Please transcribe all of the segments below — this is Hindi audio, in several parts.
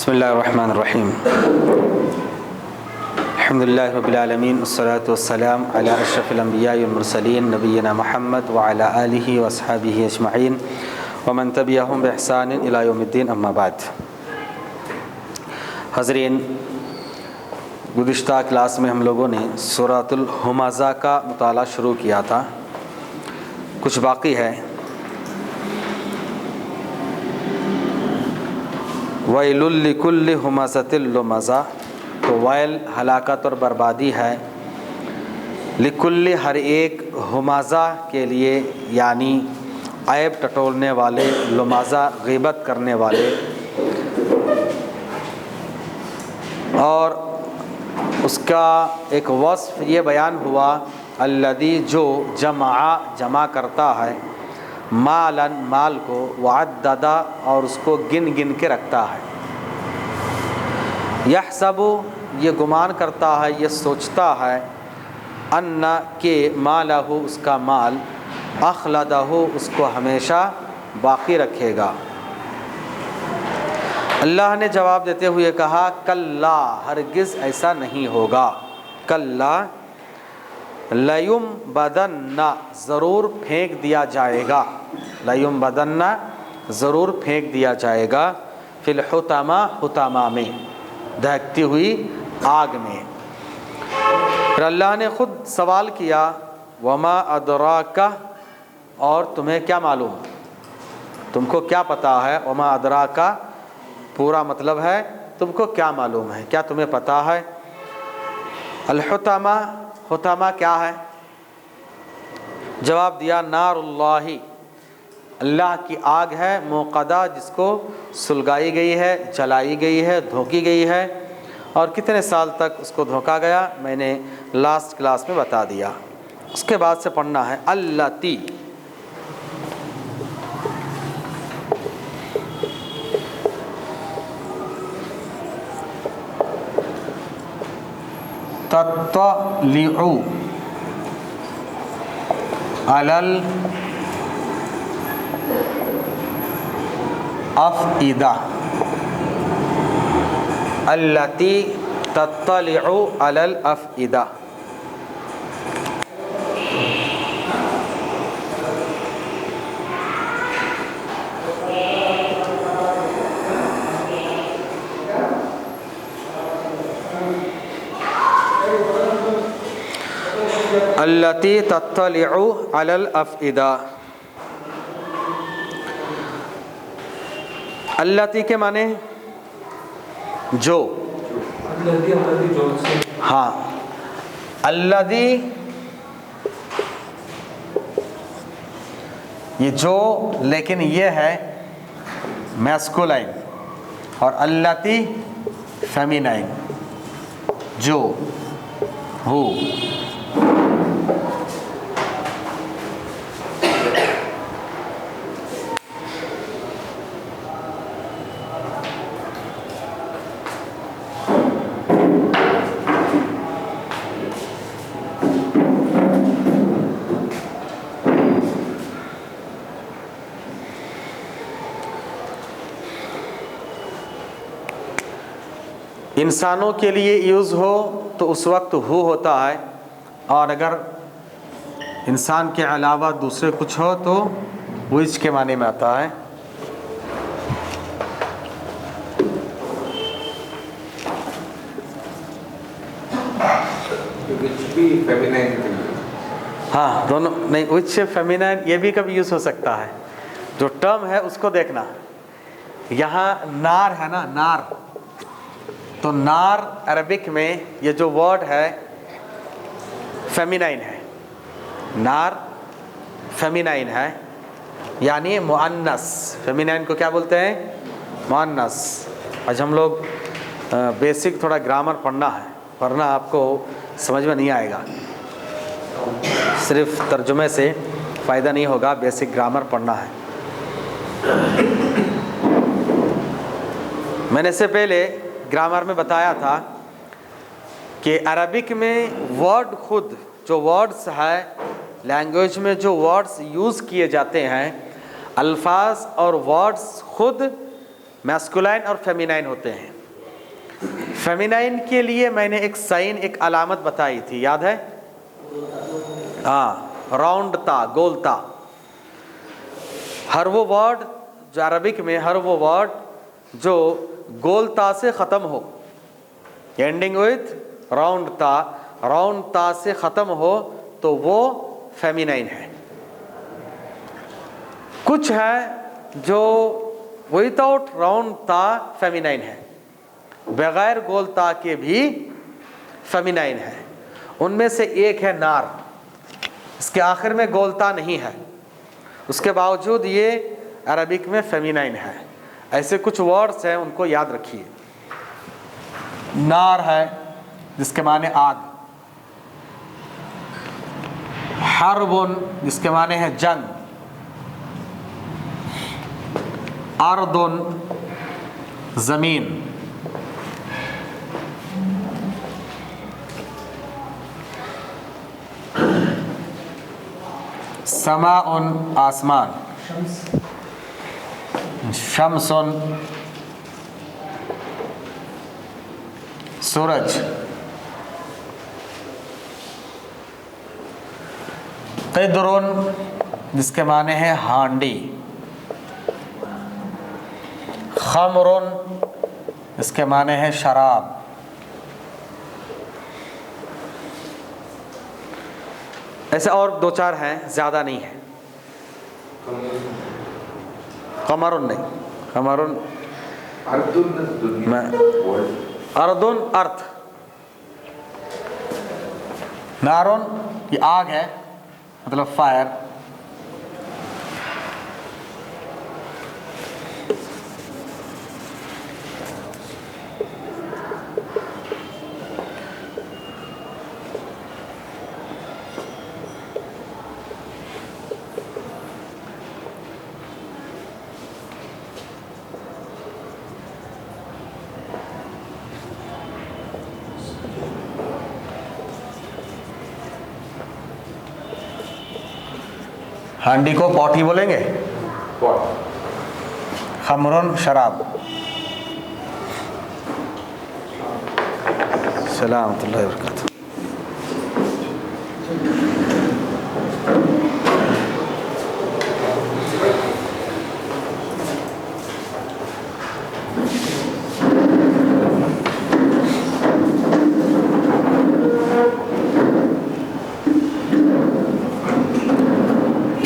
बिस्मिल्लाहिर्रहमानिर्रहीम अल्हम्दुलिल्लाहि रब्बिल आलमीन वस्सलातु वस्सलाम अला अशरफिल अंबियाइ वल मुरसलीन नबिय्यिना मुहम्मद व अला आलिहि व अस्हाबिहि अजमईन व मन तबिअहुम बि इहसान इला यौमिद्दीन अम्मा बाद। हज़रीन, गुज़िश्ता क्लास में हम लोगों ने सूरतुल हुमज़ा का मुताला शुरू किया था, कुछ बाकी है। वैलुल लिकुल्लि हुमज़तिल लुमज़ा, तो वैल हलाकत और बर्बादी है, लिकुल्लि हर एक, हुमज़ा के लिए यानी ऐब टटोलने वाले, लुमज़ा ग़ीबत करने वाले। और उसका एक वस्फ़ ये बयान हुआ, अल्लज़ी जो जमा करता है, मालन माल को, वअद्ददा और उसको गिन गिन के रखता है। यहसबु ये गुमान करता है, ये सोचता है, अन्ना के मालहु उसका माल, अखलदहु उसको हमेशा बाकी रखेगा। अल्लाह ने जवाब देते हुए कहा, कल्ला हरगिज़ ऐसा नहीं होगा। कल्ला लयुम बदन्ना ज़रूर फेंक दिया जाएगा, लयुम बदन्ना ज़रूर फेंक दिया जाएगा, फिल हुतमा हुतमा में, दहकती हुई आग में। फिर अल्लाह ने ख़ुद सवाल किया, वमा अदराका, और तुम्हें क्या मालूम, तुमको क्या पता है। वमा अदराका पूरा मतलब है तुमको क्या मालूम है, क्या तुम्हें पता है। अल हुतमा, हुतमा क्या है। जवाब दिया, नारुल्लाही, अल्लाह की आग है, मुक़दा जिसको सुलगाई गई है, जलाई गई है, धोकी गई है। और कितने साल तक उसको धोखा गया मैंने लास्ट क्लास में बता दिया। उसके बाद से पढ़ना है अल्लती, तत्तलिउ अलल अफ़इदा, अल्लती तत्तलिउ अलल अफ़इदा। अल्लती तत्तलिउ अलल अफ़इदा। अल्लती के माने जो, हाँ, अल्लदी ये जो, लेकिन ये है मैस्कुलाइन, और अल्लती फेमिनाइन, जो, हु। इंसानों के लिए यूज़ हो तो उस वक्त हु होता है, और अगर इंसान के अलावा दूसरे कुछ हो तो विच के माने में आता है। हाँ, दोनों नहीं, विच फेमिनाइन ये भी कभी यूज़ हो सकता है। जो टर्म है उसको देखना, यहाँ नार है ना, नार, तो नार अरबिक में ये जो वर्ड है फेमिनाइन है, नार फेमिनाइन है, यानी मुअन्नस। फेमिनाइन को क्या बोलते हैं, मुअन्नस। आज हम लोग बेसिक थोड़ा ग्रामर पढ़ना है, वरना आपको समझ में नहीं आएगा, सिर्फ तर्जुमे से फ़ायदा नहीं होगा, बेसिक ग्रामर पढ़ना है। मैंने इससे पहले ग्रामर में बताया था कि अरबिक में वर्ड खुद, जो वर्ड्स है लैंग्वेज में, जो वर्ड्स यूज़ किए जाते हैं, अल्फाज और वर्ड्स खुद मैस्कुलाइन और फेमिनाइन होते हैं। फेमिनाइन के लिए मैंने एक साइन, एक अलामत बताई थी, याद है? हाँ, राउंड ता, गोल ता। हर वो वर्ड जो अरबिक में, हर वो वर्ड जो गोल ता से ख़त्म हो, एंडिंग विथ राउंड ता से ख़त्म हो, तो वो फेमिनाइन है। कुछ है जो विदाउट राउंड ता फेमिनाइन है, बगैर गोल ता के भी फेमिनाइन है। उनमें से एक है नार, इसके आखिर में गोल ता नहीं है, उसके बावजूद ये अरबिक में फेमिनाइन है। ऐसे कुछ वर्ड्स हैं, उनको याद रखिए। नार है जिसके माने आग, हर्बुन जिसके माने है जंग, अर्दुन जमीन, समाउन आसमान, शम्सुन सूरज, क़िद्रुन जिसके माने हैं हांडी, खमरुन इसके माने हैं शराब, ऐसे और दो चार हैं, ज़्यादा नहीं है। कमरुन नहीं, कमरुन अर्दुन अर्थ, नारुन ये आग है, मतलब फायर, हांडी को पॉटी बोलेंगे, खमरुन शराब। सलामुल्लाह व बरकातुहू।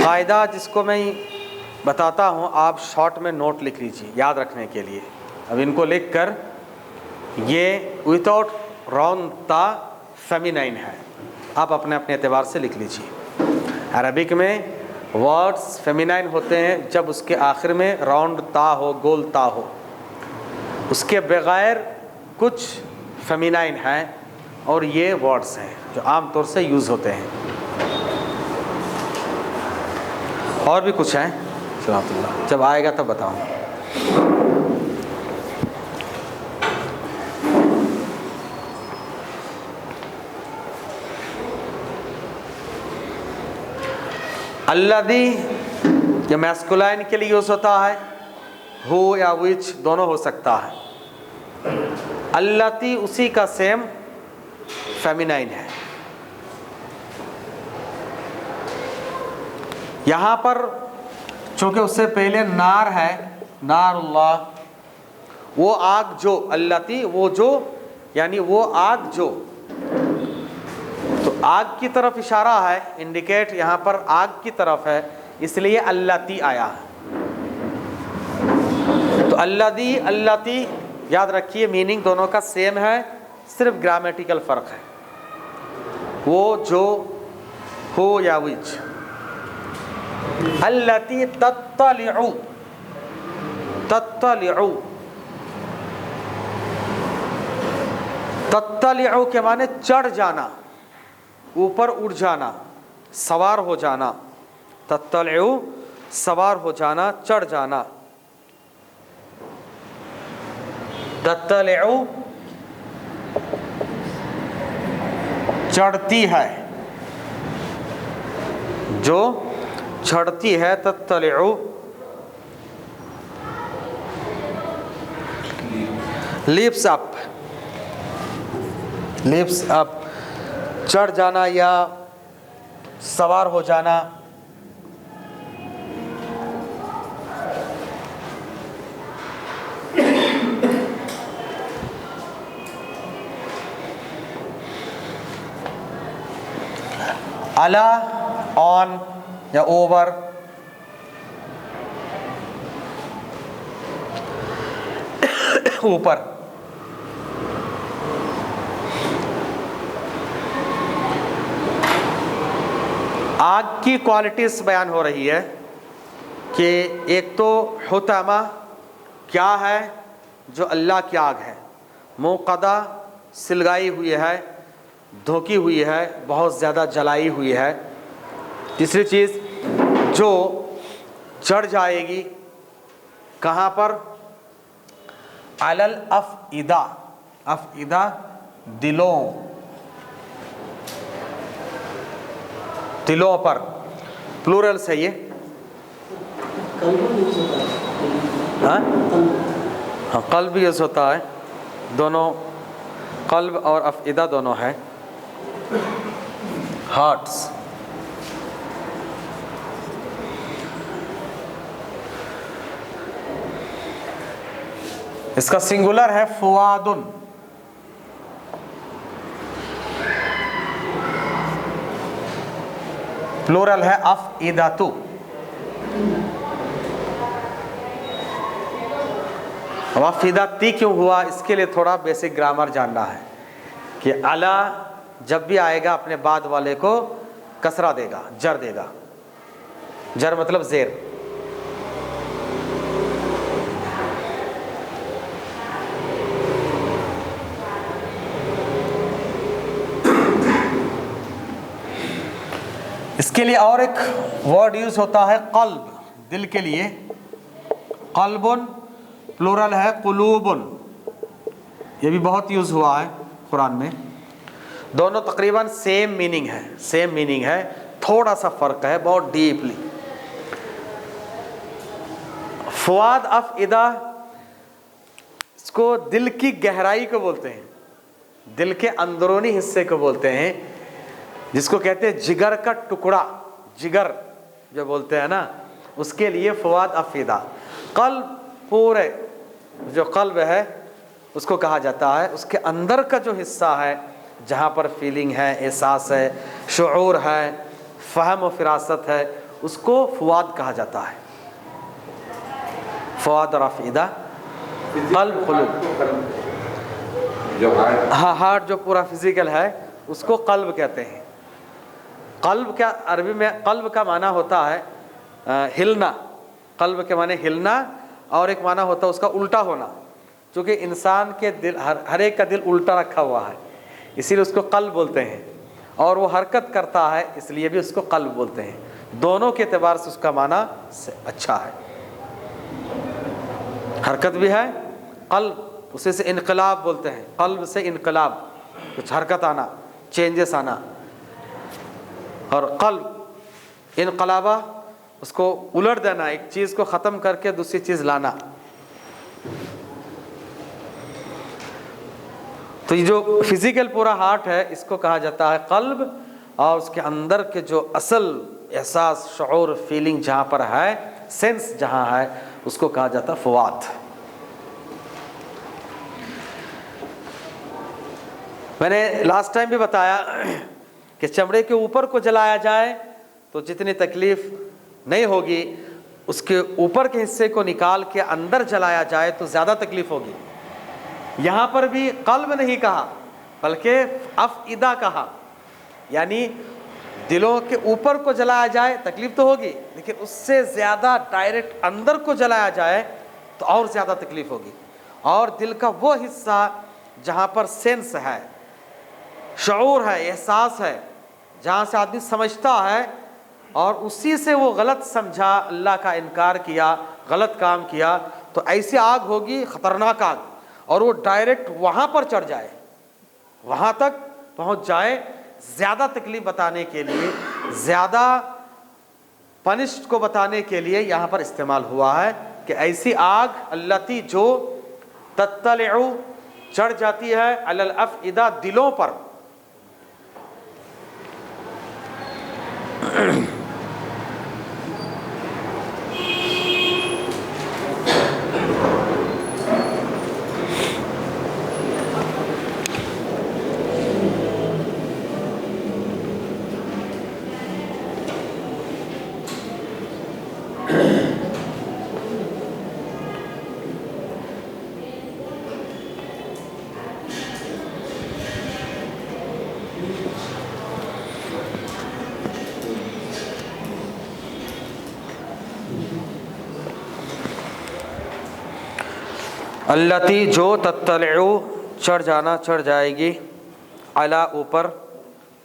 कायदा जिसको मैं बताता हूँ, आप शॉर्ट में नोट लिख लीजिए याद रखने के लिए। अब इनको लिख कर, ये विदाउट राउंड ता फेमिनाइन है, आप अपने अपने एतबार से लिख लीजिए। अरबिक में वर्ड्स फेमिनाइन होते हैं जब उसके आखिर में राउंड ता हो, गोल ता हो। उसके बगैर कुछ फेमिनाइन हैं, और ये वर्ड्स हैं जो आम तौर से यूज़ होते हैं। और भी कुछ हैं, सलामुल्लाह, जब आएगा तब बताऊँ। अल्लदी ये मैस्कुलाइन के लिए यूज़ होता है, हु या विच दोनों हो सकता है। अल्लती उसी का सेम फेमिनाइन है। यहाँ पर चूँकि उससे पहले नार है, नारुल्लाह, वो आग जो, अल्लती वो जो, यानी वो आग जो, तो आग की तरफ इशारा है, इंडिकेट यहाँ पर आग की तरफ है, इसलिए अल्लती आया है। तो अल्लदी अल्लती याद रखिए, मीनिंग दोनों का सेम है, सिर्फ ग्रामेटिकल फ़र्क है। वो जो, हो या विच। अल्लती तत्तलिउ, तत्तलिउ, तत्तलिउ के माने चढ़ जाना, ऊपर उड़ जाना, सवार हो जाना। तत्तलिउ सवार हो जाना, चढ़ जाना। तत्तलिउ चढ़ती है, जो चढ़ती है, तत्तलिउ। लिफ्ट्स अप, लिफ्ट्स अप, चढ़ जाना या सवार हो जाना। अला ऑन या ओवर, ऊपर। आग की क्वालिटीज बयान हो रही है कि एक तो हुतमा क्या है, जो अल्लाह की आग है, मुक़दा सिलगाई हुई है, धोकी हुई है, बहुत ज़्यादा जलाई हुई है। तीसरी चीज़ जो चढ़ जाएगी कहाँ पर, अलल अफ़इदा, अफ़इदा दिलों, दिलों पर, प्लूरल से ये, हाँ हाँ कल्ब भी यूज़ होता है, दोनों कल्ब और अफ़इदा दोनों है, हार्ट्स। इसका सिंगुलर है फुआदुन, प्लूरल है अफ़इदातु। अफ़इदाती क्यों हुआ, इसके लिए थोड़ा बेसिक ग्रामर जानना है कि अला जब भी आएगा अपने बाद वाले को कसरा देगा, जर देगा। जर मतलब जेर। इसके लिए और एक वर्ड यूज होता है कल्ब, दिल के लिए। कल्बुन प्लूरल है कुलूबुन, ये भी बहुत यूज हुआ है कुरान में। दोनों तकरीबन सेम मीनिंग है, सेम मीनिंग है, थोड़ा सा फर्क है, बहुत डीपली। फुआद अफ़इदा, इसको दिल की गहराई को बोलते हैं, दिल के अंदरूनी हिस्से को बोलते हैं, जिसको कहते हैं जिगर का टुकड़ा, जिगर जो बोलते हैं ना, उसके लिए फुआद अफ़इदा। कल्ब, पूरे जो कल्ब है उसको कहा जाता है, उसके अंदर का जो हिस्सा है जहाँ पर फीलिंग है, एहसास है, शुऊर है, फ़हम और फ़िरासत है, उसको फुआद कहा जाता है। फुआद और अफ़इदा, कल्ब, कुलूब। हाँ, हार्ट जो पूरा फिजिकल है उसको कल्ब कहते हैं। कल्ब क्या, अरबी में कल्ब का माना होता है हिलना, कल्ब के माने हिलना, और एक माना होता है उसका उल्टा होना। क्योंकि इंसान के दिल, हर एक का दिल उल्टा रखा हुआ है, इसीलिए उसको कल्ब बोलते हैं, और वो हरकत करता है इसलिए भी उसको कल्ब बोलते हैं। दोनों के एतबार से उसका माना अच्छा है, हरकत भी है। कल्ब उसी से इनकलाब बोलते हैं, कल्ब से इनकलाब, कुछ हरकत आना, चेंजेस आना। और कल्ब इनकलाबा, उसको उलट देना, एक चीज़ को ख़त्म करके दूसरी चीज़ लाना। तो ये जो फिज़िकल पूरा हार्ट है इसको कहा जाता है कल्ब, और उसके अंदर के जो असल एहसास, शऊर, फीलिंग जहाँ पर है, सेंस जहाँ है, उसको कहा जाता है फुआद। मैंने लास्ट टाइम भी बताया कि चमड़े के ऊपर को जलाया जाए तो जितनी तकलीफ़ नहीं होगी, उसके ऊपर के हिस्से को निकाल के अंदर जलाया जाए तो ज़्यादा तकलीफ़ होगी। यहाँ पर भी कल्ब नहीं कहा बल्कि अफ़इदा कहा, यानी दिलों के ऊपर को जलाया जाए तकलीफ़ तो होगी, लेकिन उससे ज़्यादा डायरेक्ट अंदर को जलाया जाए तो और ज़्यादा तकलीफ़ होगी। और दिल का वो हिस्सा जहाँ पर सेंस है, शऊर है, एहसास है, जहाँ से आदमी समझता है और उसी से वो गलत समझा, अल्लाह का इनकार किया, गलत काम किया, तो ऐसी आग होगी, ख़तरनाक आग, और वो डायरेक्ट वहाँ पर चढ़ जाए, वहाँ तक पहुँच जाए। ज़्यादा तकलीफ़ बताने के लिए, ज़्यादा पनिश्ड को बताने के लिए यहाँ पर इस्तेमाल हुआ है कि ऐसी आग अल्लती जो तत्तलिउ चढ़ जाती है अलल अफइदा, दिलों पर। अल्लती जो तत्तलउ चढ़ जाना, चढ़ जाएगी, अला ऊपर,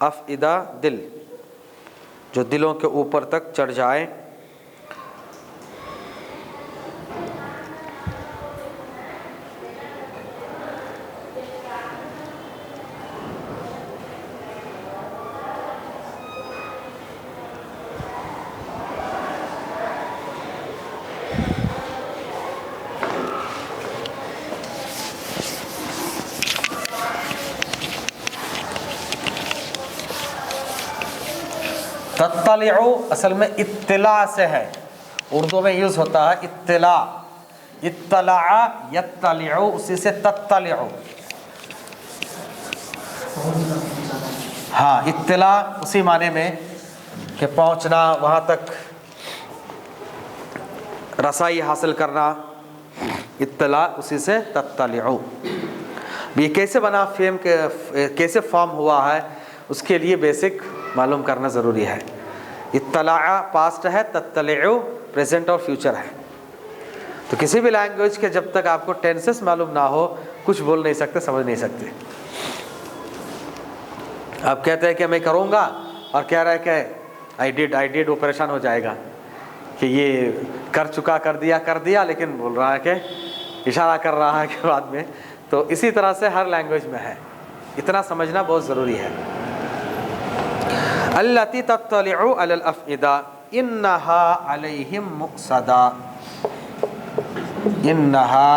अफइदा दिल, जो दिलों के ऊपर तक चढ़ जाए। तत्तलिउ असल में इत्तिला से है, उर्दू में यूज़ होता है इत्तिला, इत्तला यत्तलिउ, उसी से तत्तलिउ। हाँ, इत्तिला उसी माने में कि पहुँचना, वहाँ तक रसाई हासिल करना, इत्तला उसी से तत्तलिउ। ये कैसे बना, फेम के कैसे फॉर्म हुआ है, उसके लिए बेसिक मालूम करना ज़रूरी है। इत्तला पास्ट है, तत्तलिउ प्रेजेंट और फ्यूचर है। तो किसी भी लैंग्वेज के जब तक आपको टेंसेस मालूम ना हो, कुछ बोल नहीं सकते, समझ नहीं सकते। आप कहते हैं कि मैं करूँगा और कह रहा है कि आई डिड, वो परेशान हो जाएगा कि ये कर चुका, कर दिया, लेकिन बोल रहा है कि इशारा कर रहा है कि बाद में। तो इसी तरह से हर लैंग्वेज में है, इतना समझना बहुत ज़रूरी है। अल्लती तत्तलिउ अलल अफइदा इन्नहा अलैहिम मुक़सदा, इन्नहा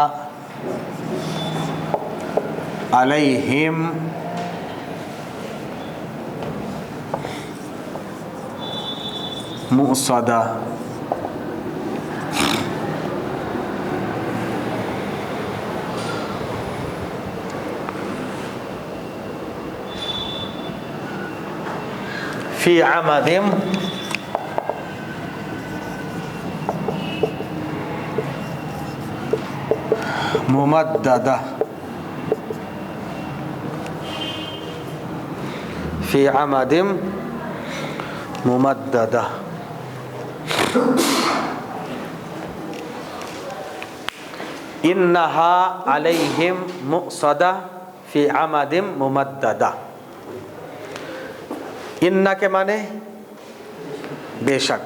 अलैहिम मुक़सदा। फी अमदिम मुमद्ददा, फी अमदिम मुमद्ददा। इन्नहा अलैहिम मुक़सदा फी अमदिम मुमद्ददा। इन्ना के माने बेशक,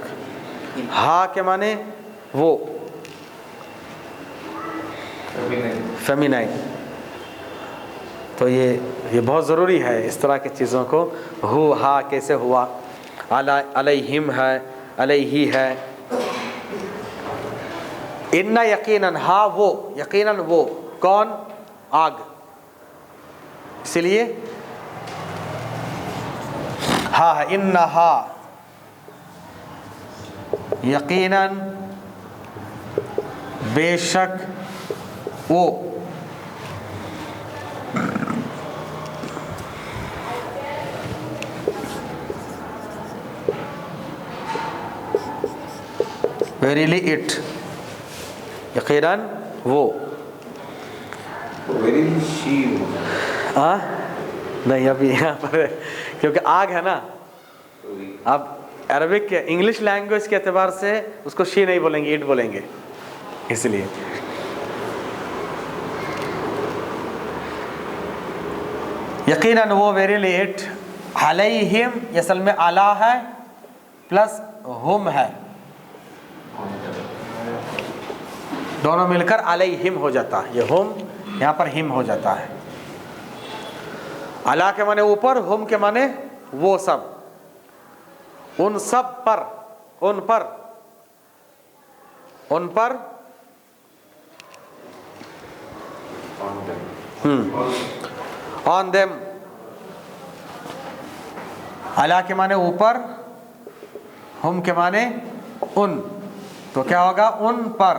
हा के माने वो, फेमिनाइन। तो ये बहुत ज़रूरी है इस तरह की चीज़ों को, हु हा कैसे हुआ, अलैहिम है, अलैहि है। इन्ना यकीनन, हा वो, यकीनन वो, कौन, आग। इसलिए हा है, इन्नहा यकीनन बेशक वो, वेरीली इट, यकीनन वो, वेरीली शी। नहीं, अभी यहाँ पर क्योंकि आग है ना, अब अरबिक के इंग्लिश लैंग्वेज के एतबार से उसको शी नहीं बोलेंगे, इट बोलेंगे, इसलिए। यकीनन वो, वेरीली इट, अलैहिम असल में अला है प्लस हुम है, दोनों मिलकर अलैहिम हो जाता है। ये हुम यहाँ पर हिम हो जाता है। अला के माने ऊपर, हुम के माने वो सब, उन सब पर, उन पर, उन पर ऑन देम, अला के माने ऊपर, हम के माने उन, तो क्या होगा उन पर,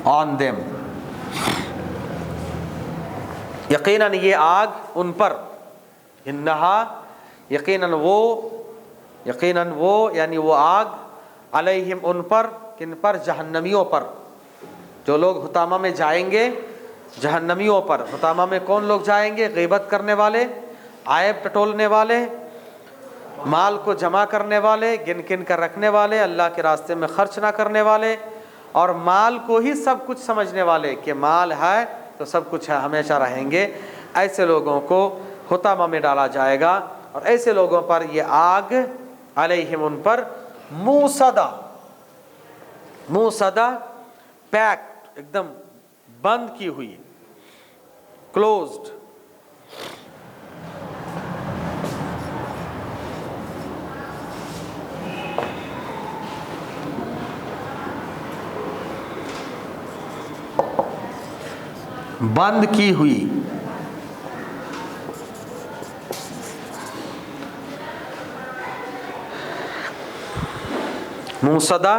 ऑन देम। यकीनन ये आग उन पर, इन्नहा यकीनन वो यानी वो आग, अलैहिम उन पर, किन पर, जहन्नमियों पर, जो लोग हुतामा में जाएंगे, जहन्नमियों पर। हुतामा में कौन लोग जाएंगे? गीबत करने वाले, आयब टटोलने वाले, माल को जमा करने वाले, गिन गिन कर रखने वाले, अल्लाह के रास्ते में खर्च ना करने वाले, और माल को ही सब कुछ समझने वाले कि माल है तो सब कुछ है, हमेशा रहेंगे। ऐसे लोगों को हुतामा में डाला जाएगा, और ऐसे लोगों पर ये आग, अलैहिम उन पर, मूसदा पैक, एकदम बंद की हुई, क्लोज्ड। बंद की हुई। मूसदा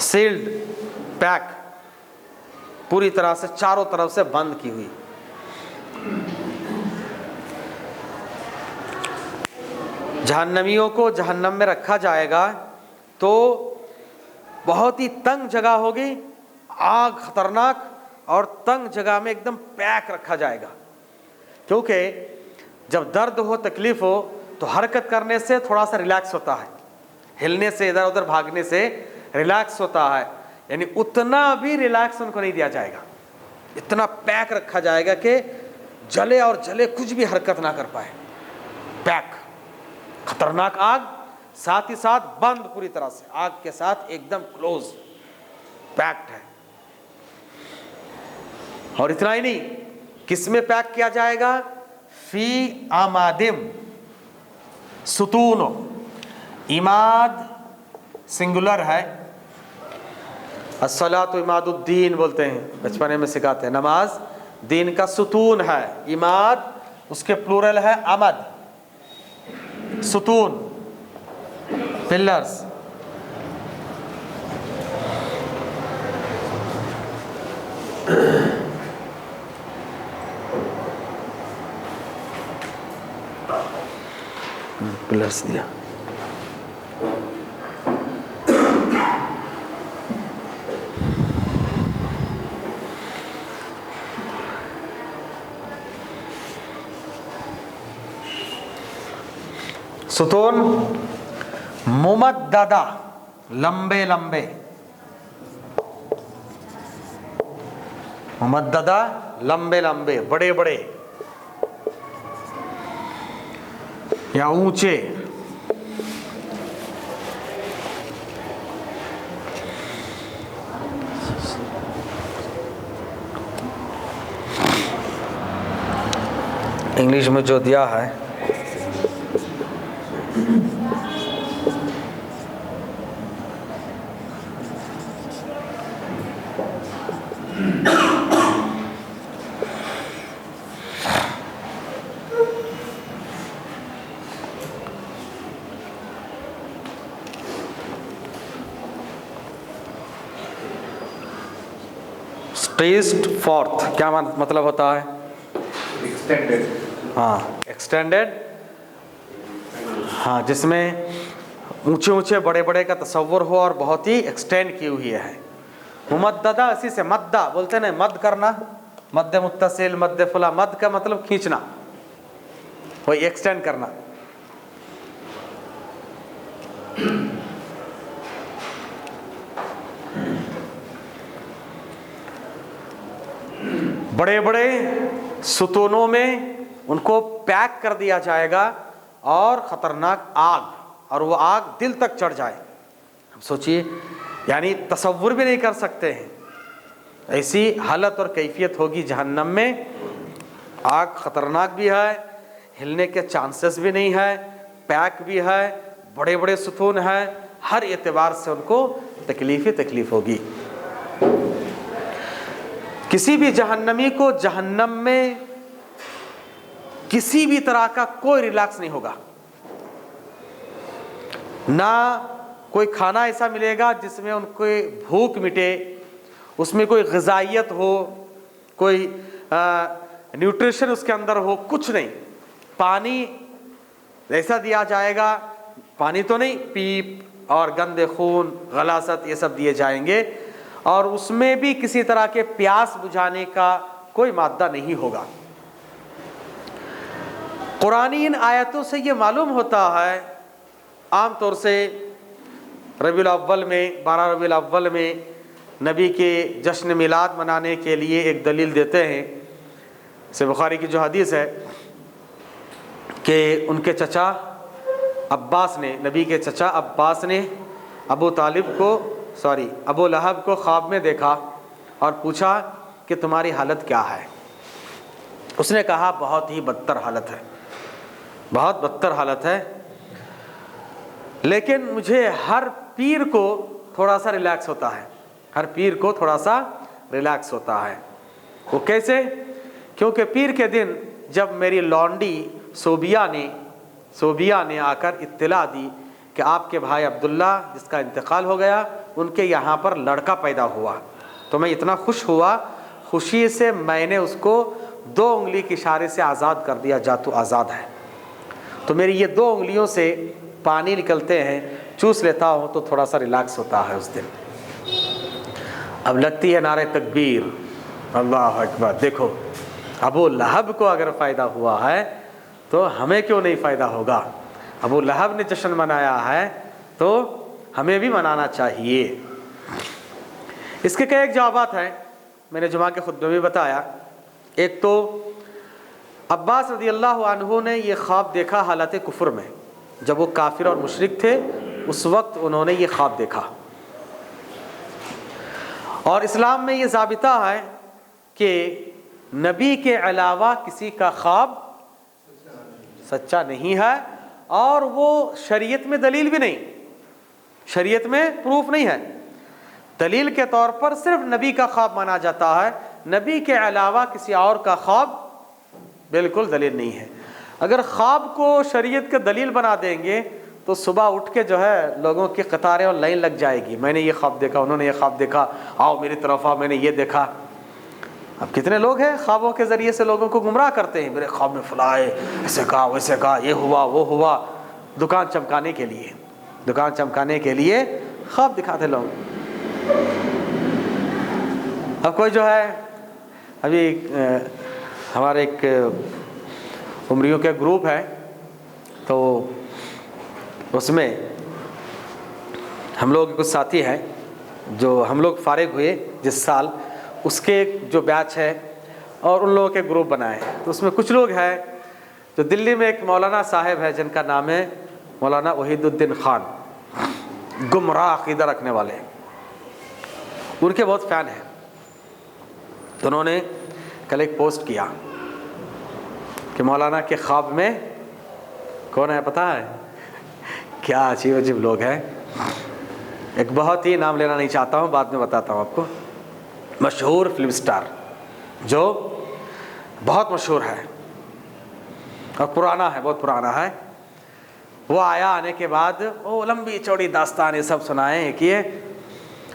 सील्ड, पैक, पूरी तरह से चारों तरफ से बंद की हुई। जहन्नमियों को जहन्नम में रखा जाएगा तो बहुत ही तंग जगह होगी, आग खतरनाक, और तंग जगह में एकदम पैक रखा जाएगा। क्योंकि जब दर्द हो, तकलीफ हो, तो हरकत करने से थोड़ा सा रिलैक्स होता है, हिलने से, इधर उधर भागने से रिलैक्स होता है, यानी उतना भी रिलैक्स उनको नहीं दिया जाएगा। इतना पैक रखा जाएगा कि जले और जले कुछ भी हरकत ना कर पाए। पैक, खतरनाक आग, साथ ही साथ बंद पूरी तरह से, आग के साथ एकदम क्लोज, पैक्ड है। और इतना ही नहीं, किसमें पैक किया जाएगा? फी आमादिम, सुतून, इमाद सिंगुलर है, अस्सलातु इमादुद्दीन बोलते हैं, बचपने में सिखाते हैं, नमाज दीन का सुतून है। इमाद उसके प्लूरल है अमद, सुतून, पिलर्स। पिलर्स दिया। सुतून मुमद्ददा, लंबे लंबे, मुमद्ददा लंबे लंबे, बड़े बड़े या ऊंचे। इंग्लिश में जो दिया है, स्ट्रेस्ड फोर्थ, क्या मतलब होता है? एक्सटेंडेड। हाँ, एक्सटेंडेड, हाँ, जिसमें ऊंचे ऊंचे बड़े बड़े का तस्वुर हो और बहुत ही एक्सटेंड की हुई है। मुमद्ददा, इसी से मद्दा बोलते हैं ना, मद करना, मद्दे मुत्तसिल, मद्दे फुला, मद का मतलब खींचना, वही एक्सटेंड करना। बड़े बड़े सुतूनों में उनको पैक कर दिया जाएगा, और खतरनाक आग, और वो आग दिल तक चढ़ जाए। हम सोचिए, यानी तसव्वुर भी नहीं कर सकते हैं, ऐसी हालत और कैफियत होगी जहन्नम में। आग खतरनाक भी है, हिलने के चांसेस भी नहीं है, पैक भी है, बड़े बड़े सुतून है, हर एतबार से उनको तकलीफ ही तकलीफ होगी। किसी भी जहन्नमी को जहन्नम में किसी भी तरह का कोई रिलैक्स नहीं होगा। ना कोई खाना ऐसा मिलेगा जिसमें उनको भूख मिटे, उसमें कोई ग़िज़ाइयत हो, कोई न्यूट्रिशन उसके अंदर हो, कुछ नहीं। पानी ऐसा दिया जाएगा, पानी तो नहीं, पीप और गंदे खून, गलासत, ये सब दिए जाएंगे, और उसमें भी किसी तरह के प्यास बुझाने का कोई मादा नहीं होगा। कुरानी इन आयतों से ये मालूम होता है, आम तौर से रबीउल अव्वल में, 12 रबीउल अव्वल में नबी के जश्न मिलाद मनाने के लिए एक दलील देते हैं। से बुखारी की जो हदीस है कि उनके चचा अब्बास ने, नबी के चचा अब्बास ने अबू लहब को ख्वाब में देखा और पूछा कि तुम्हारी हालत क्या है। उसने कहा बहुत ही बदतर हालत है, बहुत बदतर हालत है, लेकिन मुझे हर पीर को थोड़ा सा रिलैक्स होता है, हर पीर को थोड़ा सा रिलैक्स होता है। वो कैसे? क्योंकि पीर के दिन जब मेरी लौंडी सोबिया ने आकर इत्तला दी कि आपके भाई अब्दुल्ला जिसका इंतकाल हो गया, उनके यहाँ पर लड़का पैदा हुआ, तो मैं इतना खुश हुआ, खुशी से मैंने उसको 2 उंगली के इशारे से आज़ाद कर दिया, जा तू आज़ाद है। तो मेरी ये 2 उंगलियों से पानी निकलते हैं, चूस लेता हूँ तो थोड़ा सा रिलैक्स होता है उस दिन। अब लगती है नारे तकबीर, अल्लाह अकबर। देखो, अबू लहब को अगर फ़ायदा हुआ है तो हमें क्यों नहीं फ़ायदा होगा? अबू लहब ने जश्न मनाया है तो हमें भी मनाना चाहिए। इसके कई जवाबात हैं, मैंने जुमा के खुतबे में बताया। एक तो अब्बास रज़ियल्लाहु अन्हु ने ये ख्वाब देखा हालत कुफ्र में, जब वो काफिर और मुशरिक थे, उस वक्त उन्होंने ये ख्वाब देखा। और इस्लाम में ये ज़ाबिता है कि नबी के अलावा किसी का ख्वाब सच्चा नहीं है, और वो शरीयत में दलील भी नहीं, शरीयत में प्रूफ नहीं है। दलील के तौर पर सिर्फ नबी का ख्वाब माना जाता है, नबी के अलावा किसी और का ख्वाब बिल्कुल दलील नहीं है। अगर ख्वाब को शरीयत के दलील बना देंगे तो सुबह उठ के जो है लोगों की कतारें और लाइन लग जाएगी, मैंने ये ख्वाब देखा, उन्होंने ये ख्वाब देखा, आओ मेरी तरफ आओ, मैंने ये देखा। अब कितने लोग हैं ख्वाबों के ज़रिए से लोगों को गुमराह करते हैं, मेरे ख्वाब में फला है, ऐसे कहा वैसे कहा, ये हुआ वो हुआ, दुकान चमकाने के लिए, दुकान चमकाने के लिए ख्वाब दिखाते लोग। अब कोई जो है, अभी हमारे एक उम्रियों के ग्रुप है, तो उसमें हम लोग कुछ साथी हैं जो हम लोग फारिग हुए जिस साल, उसके जो बैच है और उन लोगों के ग्रुप बनाए, तो उसमें कुछ लोग हैं जो दिल्ली में एक मौलाना साहब है जिनका नाम है मौलाना वहीदुद्दीन खान, गुमराह अक़ीदा रखने वाले, उनके बहुत फ़ैन हैं। तो उन्होंने कल एक पोस्ट किया कि मौलाना के ख्वाब में कौन है पता है? क्या अजीब अजीब लोग हैं। एक बहुत ही, नाम लेना नहीं चाहता हूँ, बाद में बताता हूँ आपको, मशहूर फिल्म स्टार जो बहुत मशहूर है और पुराना है, बहुत पुराना है, वो आया, आने के बाद वो लंबी चौड़ी दास्तान ये सब सुनाए किए।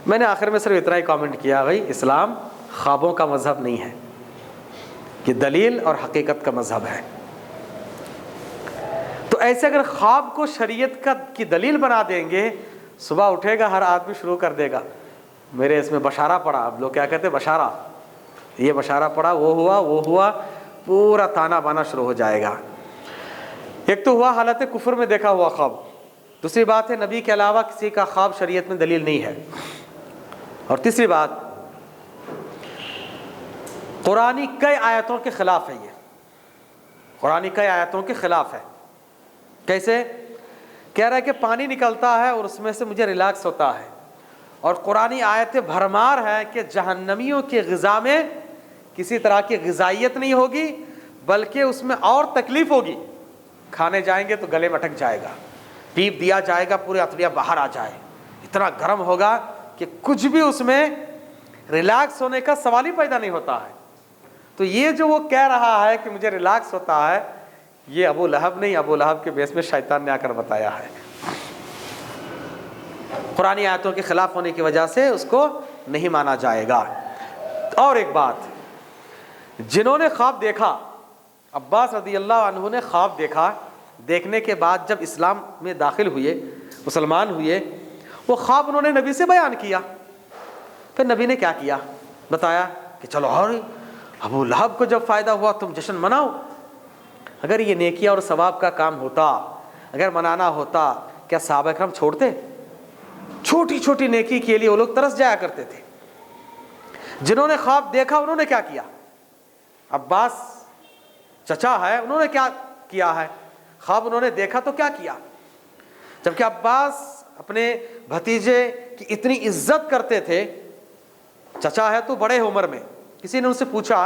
मैंने आखिर में सिर्फ इतना ही कमेंट किया, भाई इस्लाम ख्वाबों का मज़हब नहीं है, कि दलील और हकीकत का मज़हब है। तो ऐसे अगर ख्वाब को शरीयत की दलील बना देंगे, सुबह उठेगा हर आदमी शुरू कर देगा, मेरे इसमें बशारा पड़ा, अब लोग क्या कहते हैं बशारा, ये बशारा पड़ा, वो हुआ, पूरा ताना बाना शुरू हो जाएगा। एक तो हुआ हालत कुफ्र में देखा हुआ ख्वाब, दूसरी बात है नबी के अलावा किसी का ख्वाब शरीयत में दलील नहीं है, और तीसरी बात कुरानी कई आयतों के ख़िलाफ़ है। ये कुरानी कई आयतों के ख़िलाफ़ है। कैसे? कह रहा है कि पानी निकलता है और उसमें से मुझे रिलैक्स होता है, और कुरानी आयतें भरमार है कि जहन्नमियों की ग़िज़ा में किसी तरह की ग़िज़ाइयत नहीं होगी, बल्कि उसमें और तकलीफ़ होगी। खाने जाएंगे तो गले में अटक जाएगा, पीप दिया जाएगा, पूरे अतलिया बाहर आ जाए, इतना गर्म होगा कि कुछ भी उसमें रिलैक्स होने का सवाल ही पैदा नहीं होता है। तो ये जो वो कह रहा है कि मुझे रिलैक्स होता है, ये अबू लहब नहीं, अबू लहब के बेस में शैतान ने आकर बताया है। कुरानी आयतों के खिलाफ होने की वजह से उसको नहीं माना जाएगा। और एक बात, जिन्होंने ख्वाब देखा, अब्बास रदियल्लाहु अन्हु ने ख्वाब देखा, देखने के बाद जब इस्लाम में दाखिल हुए, मुसलमान हुए, वो ख्वाब उन्होंने नबी से बयान किया। फिर नबी ने क्या किया, बताया कि चलो और अबू लहब को जब फ़ायदा हुआ तुम जश्न मनाओ। अगर ये नेकिया और सवाब का काम होता, अगर मनाना होता, क्या सहाबा करम छोड़ते? छोटी छोटी नेकी के लिए वो लोग तरस जाया करते थे। जिन्होंने ख्वाब देखा उन्होंने क्या किया? अब्बास चचा है, उन्होंने क्या किया है? ख्वाब उन्होंने देखा तो क्या किया? जबकि अब्बास अपने भतीजे की इतनी इज्जत करते थे। चचा है तो बड़े उम्र में। किसी ने उनसे पूछा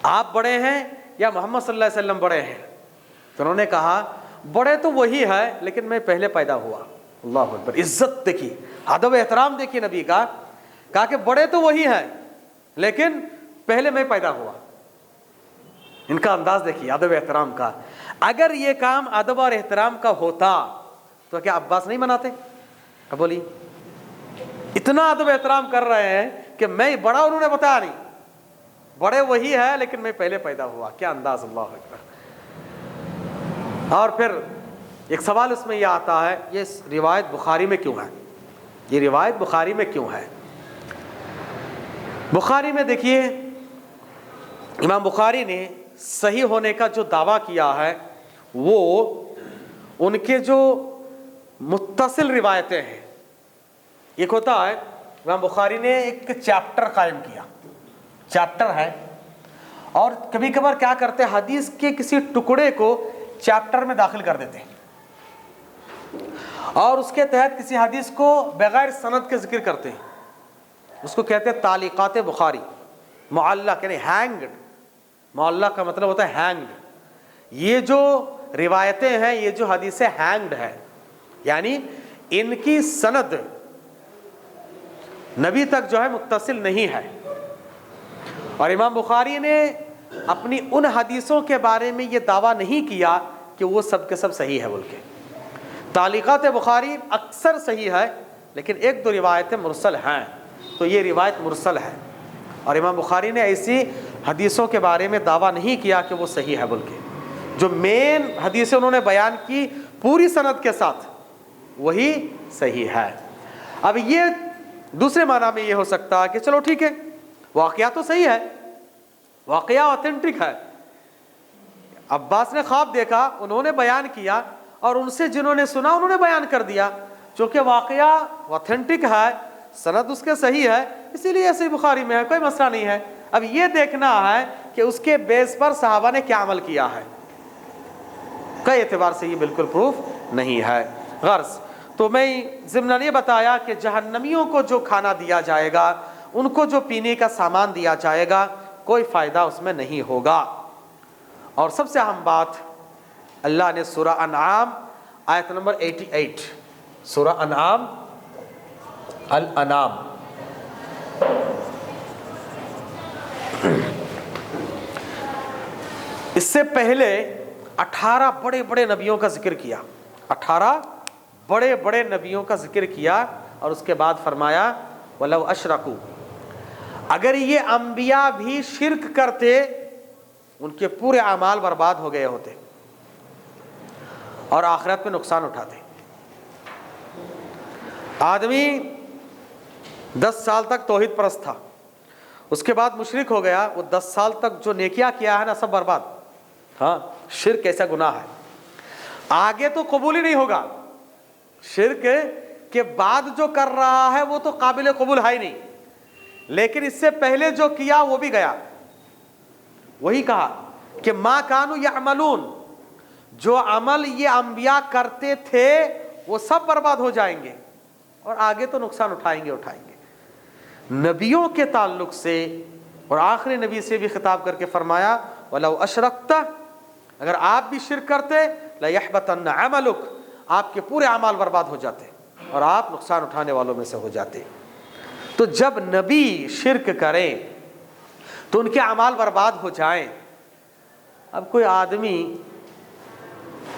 आप बड़े हैं या मोहम्मद सल्लल्लाहु अलैहि वसल्लम बड़े हैं? तो उन्होंने कहा बड़े तो वही है, लेकिन मैं पहले पैदा हुआ। अल्लाह अकबर, इज्जत देखिए, अदब एहतराम देखिए नबी का। कहा कि बड़े तो वही हैं, लेकिन पहले मैं पैदा हुआ। इनका अंदाज देखिए अदब एहतराम का। अगर ये काम अदब और एहतराम का होता तो क्या अब्बास नहीं मनाते? अब बोली, इतना अदब एहतराम कर रहे हैं कि मैं बड़ा, उन्होंने बताया नहीं, बड़े वही है लेकिन मैं पहले पैदा हुआ। क्या अंदाज, अल्लाह अकबर। और फिर एक सवाल इसमें यह आता है, ये रिवायत बुखारी में क्यों है? ये रिवायत बुखारी में क्यों है? बुखारी में देखिए, इमाम बुखारी ने सही होने का जो दावा किया है वो उनके जो मुत्तसिल रिवायतें हैं। एक होता है, इमाम बुखारी ने एक चैप्टर कायम किया, चैप्टर है, और कभी कभार क्या करते हैं, हदीस के किसी टुकड़े को चैप्टर में दाखिल कर देते हैं और उसके तहत किसी हदीस को बगैर सनद के जिक्र करते हैं। उसको कहते हैं तालिकात बुखारी, मुअल्लक यानी हैंग्ड। मुअल्लक का मतलब होता है हैंग्ड। ये जो रिवायतें हैं, ये जो हदीसें हैंग्ड है, यानी इनकी सनद नबी तक जो है मुत्तसिल नहीं है। और इमाम बुखारी ने अपनी उन हदीसों के बारे में ये दावा नहीं किया कि वो सब के सब सही है बोल के। तालिकात बुखारी अक्सर सही है, लेकिन एक दो रिवायतें मुरसल हैं, तो ये रिवायत मुरसल है। और इमाम बुखारी ने ऐसी हदीसों के बारे में दावा नहीं किया कि वो सही है बोल के। जो मेन हदीसें उन्होंने बयान की पूरी सनद के साथ, वही सही है। अब ये दूसरे माना में ये हो सकता है कि चलो ठीक है, वाक़या तो सही है, वाक़या ऑथेंटिक है। अब्बास ने ख्वाब देखा, उन्होंने बयान किया, और उनसे जिन्होंने सुना उन्होंने बयान कर दिया। चूँकि वाक़या ऑथेंटिक है, सनद उसके सही है, इसीलिए ऐसे बुखारी में है, कोई मसला नहीं है। अब ये देखना है कि उसके बेस पर सहाबा ने क्या अमल किया है। कई एतबार से ये बिल्कुल प्रूफ नहीं है। गर्ज तो मैं ज़िम्नन ये बताया कि जहन्नमियों को जो खाना दिया जाएगा, उनको जो पीने का सामान दिया जाएगा, कोई फ़ायदा उसमें नहीं होगा। और सबसे अहम बात, अल्लाह ने सूरह अनआम आयत नंबर 88, सूरह अनआम अल-अनाम, इससे पहले 18 बड़े बड़े नबियों का जिक्र किया, 18 बड़े बड़े नबियों का जिक्र किया, और उसके बाद फरमाया वलौ अशरकू, अगर ये अंबिया भी शिर्क करते उनके पूरे अमाल बर्बाद हो गए होते और आखिरत में नुकसान उठाते। आदमी 10 साल तक तौहीद परस्त था, उसके बाद मुशरिक हो गया, वो 10 साल तक जो नेकियां किया है ना सब बर्बाद। हाँ, शिर्क ऐसा गुनाह है, आगे तो कबूल ही नहीं होगा। शिर्क के बाद जो कर रहा है वो तो काबिल कबूल है ही नहीं, लेकिन इससे पहले जो किया वो भी गया। वही कहा कि मा कानू यअमलून, जो अमल ये अंबिया करते थे वो सब बर्बाद हो जाएंगे और आगे तो नुकसान उठाएंगे। नबियों के ताल्लुक से और आखिरी नबी से भी खिताब करके फरमाया वलौ अशरकता, अगर आप भी शिर्क करते लयहबतन्न अमलुक, आपके पूरे अमाल बर्बाद हो जाते और आप नुकसान उठाने वालों में से हो जाते। तो जब नबी शिर्क करें तो उनके अमाल बर्बाद हो जाएं। अब कोई आदमी,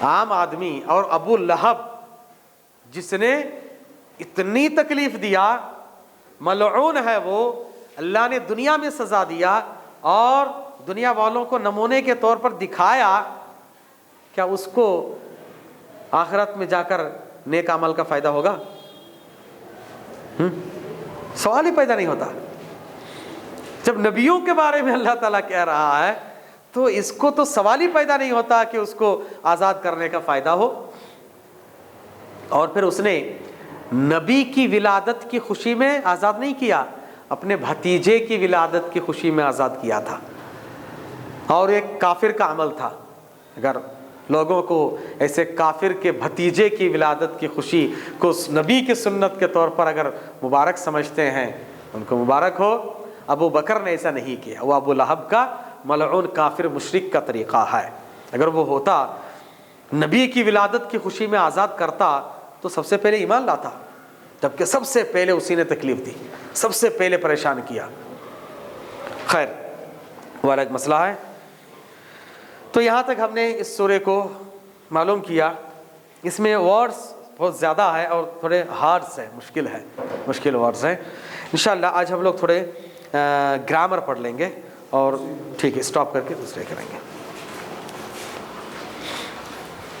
आम आदमी, और अबू लहब जिसने इतनी तकलीफ दिया, मलऊन है वो, अल्लाह ने दुनिया में सजा दिया और दुनिया वालों को नमूने के तौर पर दिखाया, क्या उसको आखिरत में जाकर नेक अमल का फायदा होगा? सवाल ही पैदा नहीं होता। जब नबियों के बारे में अल्लाह ताला कह रहा है तो इसको तो सवाल ही पैदा नहीं होता कि उसको आज़ाद करने का फ़ायदा हो। और फिर उसने नबी की विलादत की खुशी में आज़ाद नहीं किया, अपने भतीजे की विलादत की खुशी में आज़ाद किया था। और एक काफिर का अमल था। अगर लोगों को ऐसे काफिर के भतीजे की विलादत की खुशी को नबी की सुन्नत के तौर पर अगर मुबारक समझते हैं, उनको मुबारक हो। अबू बकर ने ऐसा नहीं किया, वो अबू लहब का मलऊन काफिर मुशरिक का तरीक़ा है। अगर वो होता, नबी की विलादत की खुशी में आज़ाद करता, तो सबसे पहले ईमान लाता, जबकि सबसे पहले उसी ने तकलीफ़ दी, सबसे पहले परेशान किया। खैर, वो अलग मसला है। तो यहाँ तक हमने इस सूरे को मालूम किया। इसमें वर्ड्स बहुत ज़्यादा है और थोड़े हार्ड्स है, मुश्किल वर्ड्स हैं। इंशाअल्लाह आज हम लोग थोड़े ग्रामर पढ़ लेंगे और ठीक है, स्टॉप करके दूसरे करेंगे।